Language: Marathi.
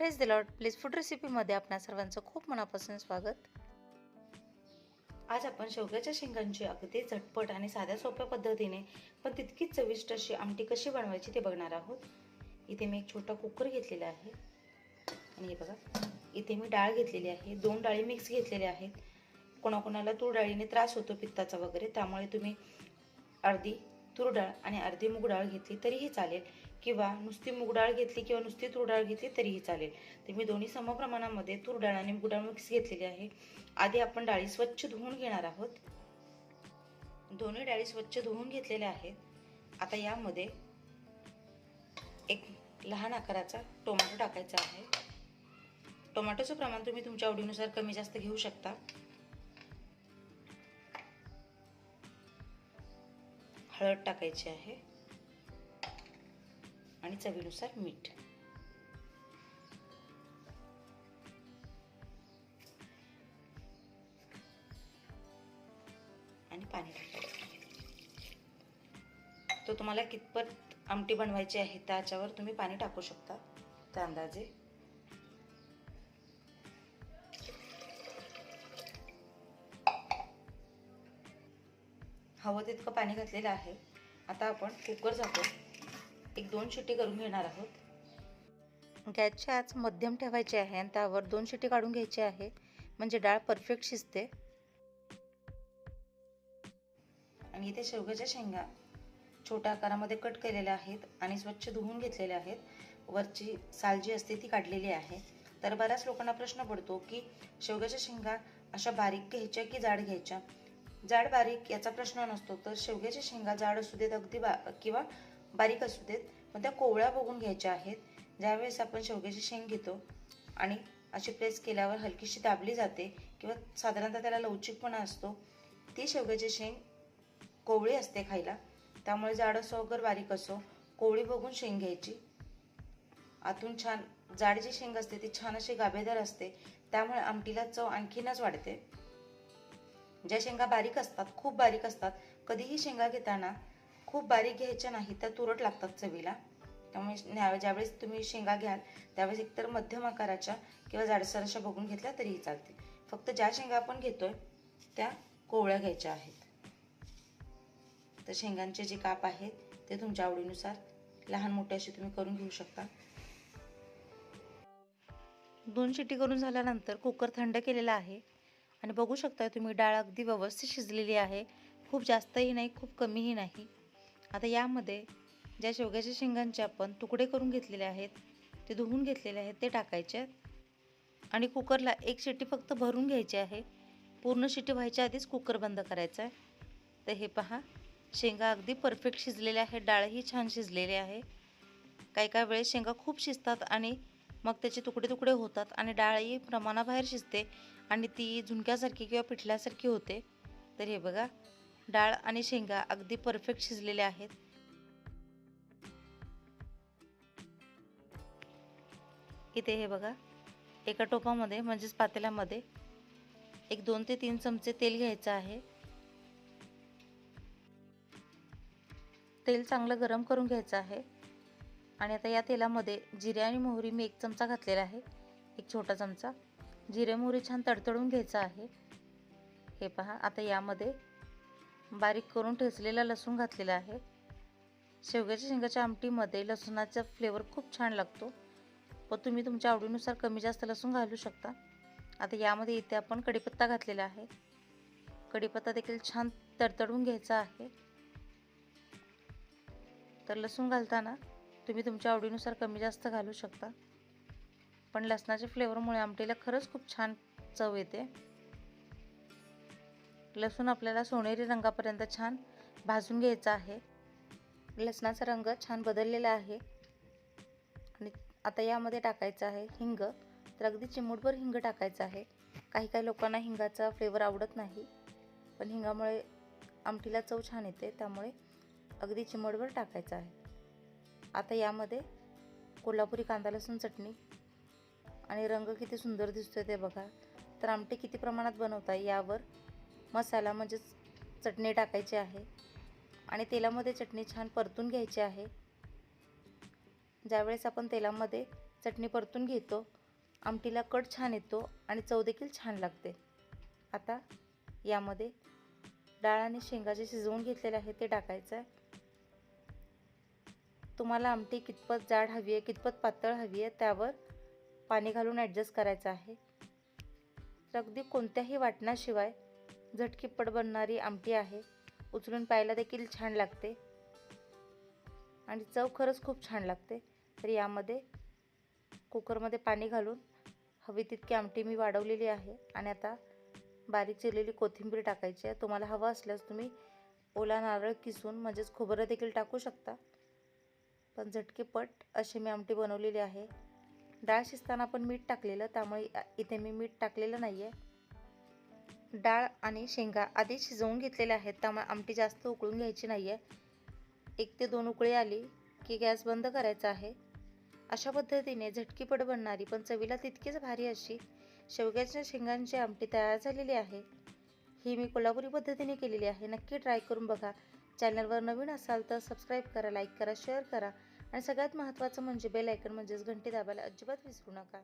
Praise the Lord. Please food रेसिपीमध्ये आपणा सर्वांचं खूप मनापासून स्वागत. आज आपण शेवग्याच्या शेंगांची अगदी झटपट आणि साध्या सोप्या पद्धतीने पण तितकीच चविष्ट अशी आमटी कशी बनवायची ते बघणार आहोत. इथे मी एक छोटा कुकर घेतलेला आहे आणि हे बघा इथे मी डाळ घेतलेली आहे. 2 डाळी मिक्स घेतलेल्या आहेत. कोणाकोणाला तूर डाळीने त्रास होतो पित्ताचा वगैरे, त्यामुळे तुम्ही अर्धी तूर डाळ आणि अर्धी मूग डाळ घेतली तरीही चालेल, किंवा नुसती मूग डाळ घेतली किंवा नुसती तूर डाळ घेतली तरीही चालेल. तर मी दोन्ही समप्रमाणामध्ये तूर डाळ आणि मूग डाळ मिक्स घेतलेली आहे. आधी आपण डाळी स्वच्छ धुवून घेणार आहोत. दोन्ही डाळी स्वच्छ धुवून घेतलेल्या आहेत. आता यामध्ये एक लहान आकाराचा टोमॅटो टाकायचा आहे. टोमॅटोचं प्रमाण तुम्ही तुमच्या आवडीनुसार कमी जास्त घेऊ शकता. हळद टाकायची आहे आणि चवीनुसार मीठ. आणि पाणी टाकायचं. तो तुम्हाला कितपत आमटी बनवायची आहे त्याच्यावर तुम्ही पाणी टाकू शकता त्या अंदाजे. हवं तितकं पाणी घातलेलं आहे. आता आपण कुकर झाकून 1-2 शिट्टी करून घेणार आहोत. गॅसची आच मध्यम ठेवायची आहे आणि त्यावर 2 शिट्टी काढून घ्यायची आहे, म्हणजे डाळ परफेक्ट शिजते. आणि इथे शेवग्याच्या शेंगा छोट्या आकारामध्ये कट केलेल्या आहेत आणि स्वच्छ धुवून घेतलेल्या आहेत. वरची साल जी असते ती काढलेली आहे. तर बऱ्याच लोकांना प्रश्न पडतो की शेवग्याच्या शेंगा अशा बारीक घ्यायच्या की जाड घ्यायच्या. जाड बारीक याचा प्रश्न नसतो. तर शेवग्याच्या शेंगा जाड असू देत अगदी किंवा बारीक असू देत, पण त्या कोवळ्या बघून घ्यायच्या आहेत. ज्यावेळेस आपण शेवग्याची शेंग घेतो आणि अशी प्रेस केल्यावर हलकीशी दाबली जाते किंवा साधारणतः त्याला लवचिकपणा असतो, ती शेवग्याची शेंग कोवळी असते खायला. त्यामुळे जाड असो अगर बारीक असो, कोवळी बघून शेंग घ्यायची. आतून छान जाड जी शेंग असते ती छान अशी गाभेदार असते, त्यामुळे आमटीला चव आणखीनच वाढते. ज्या शेंगा बारीक असतात, खूप बारीक असतात, कधीही शेंगा घेताना खूप बारीक घ्यायच्या नाही, त्या तुरट लागतात चवीला. त्यामुळे ज्यावेळेस तुम्ही शेंगा घ्याल त्यावेळेस एकतर मध्यम आकाराच्या किंवा जाडसर अशा बघून घेतल्या तरीही चालते. फक्त ज्या शेंगा आपण घेतोय त्या कोवळ्या घ्यायच्या आहेत. तर शेंगांचे जे काप आहेत ते तुमच्या आवडीनुसार लहान मोठे असे तुम्ही करून घेऊ शकता. 2 शिट्टी करून झाल्यानंतर कुकर थंड केलेला आहे आणि बघू शकता तुम्ही डाळ अगदी व्यवस्थित शिजलेली आहे. खूप जास्तही नाही, खूप कमीही नाही. आता यामध्ये ज्या शेवग्याच्या शेंगांचे आपण तुकडे करून घेतलेले आहेत, ते धुवून घेतलेले आहेत, ते टाकायचे आणि कुकरला 1 शिट्टी फक्त भरून घ्यायची आहे. पूर्ण शिट्टी व्हायच्या आधीच कुकर बंद करायचा आहे. तर हे पहा, शेंगा अगदी परफेक्ट शिजलेल्या आहेत. डाळही छान शिजलेली आहे. काही वेळेस शेंगा खूप शिजतात आणि मग त्याचे तुकडे तुकडे होतात आणि डाळही प्रमाणाबाहेर शिजते आणि ती झुणक्यासारखी किंवा पिठल्यासारखी होते. तर हे बघा, डाळ आणि शेंगा अगदी परफेक्ट शिजलेल्या आहेत. इथे हे बघा, एका टोपामध्ये म्हणजेच पातेल्यामध्ये 2 ते 3 चमचे तेल घ्यायचं आहे. तेल चांगलं गरम करून घ्यायचं आहे आणि आता या तेलामध्ये जिरे आणि मोहरी मी 1 चमचा घातलेला आहे, 1 छोटा चमचा. जिरे मोहरी छान तडतडून घ्यायचं आहे. हे पहा, आता यामध्ये बारीक करून ठेचलेला लसूण घातलेला आहे. शेवग्याच्या शेंगाच्या आमटीमध्ये लसूणाचा फ्लेवर खूप छान लागतो, व तुम्ही तुमच्या आवडीनुसार कमी जास्त लसूण घालू शकता. आता यामध्ये इथे आपण कढीपत्ता घातलेला आहे. कढीपत्ता देखील छान तडतडून घ्यायचा आहे. तर लसूण घालताना तुम्ही तुमच्या आवडीनुसार कमी जास्त घालू शकता, पण लसणाच्या फ्लेवरमुळे आमटीला खरंच खूप छान चव येते. लसूण आपल्याला सोनेरी रंगापर्यंत छान भाजून घ्यायचा आहे. लसणाचा रंग छान बदललेला आहे आणि आता यामध्ये टाकायचं आहे हिंग. तर अगदी चिमूटभर हिंग टाकायचं आहे. काही लोकांना हिंगाचा फ्लेवर आवडत नाही, पण हिंगामुळे आमटीला चव छान येते, त्यामुळे अगदी चिमूटभर टाकायचं आहे. आता यामध्ये कोल्हापुरी कांदा लसूण चटणी आणि रंग किती सुंदर दिसतोय ते बघा. तर आमटी किती प्रमाणात बनवता यावर मसाला म्हणजेच चटणी टाकायची आहे आणि तेलामध्ये चटणी छान परतून घ्यायची आहे. ज्यावेळेस आपण तेलामध्ये चटणी परतून घेतो आमटीला कट छान येतो आणि चव देखील छान लागते। आता यामध्ये डाळ आणि शेंगा जे शिजवून घेतलेले आहे ते टाकायचं आहे। तुम्हाला आमटी कितपत जाड हवी आहे कितपत पातळ हवी आहे त्यावर पाणी घालून ॲडजस्ट करायचं आहे। तर अगदी कोणत्याही वाटणाशिवाय झटकीपट बनणारी आमटी आहे। उचलून प्यायला देखील छान लागते आणि चव खरंच खूप छान लागते। तर यामध्ये कुकरमध्ये पाणी घालून हवी तितकी आमटी मी वाढवलेली आहे आणि आता बारीक चिरलेली कोथिंबीर टाकायची आहे। तुम्हाला हवं असल्यास तुम्ही ओला नारळ किसून म्हणजेच खोबरं देखील टाकू शकता, पण झटकीपट अशी मी आमटी बनवलेली आहे। डाळ शिजताना आपण मीठ टाकलेलं, त्यामुळे इथे मी मीठ टाकलेलं नाही आहे। डाळ आणि शेंगा आधी शिजवून घेतलेल्या आहेत, त्यामुळे आमटी जास्त उकळून घ्यायची नाही आहे। 1 ते 2 उकळी आली की गॅस बंद करायचा आहे। अशा पद्धतीने झटकीपट बनणारी पण चवीला तितकीच भारी अशी शेवग्याच्या शेंगांची आमटी तयार झालेली आहे। ही मी कोल्हापुरी पद्धतीने केलेली आहे। नक्की ट्राय करून बघा। चॅनलवर नवीन असाल तर सबस्क्राईब करा, लाईक करा, शेअर करा आणि सगळ्यात महत्त्वाचं म्हणजे बेल आयकॉन म्हणजेच घंटी दाबायला अजिबात विसरू नका।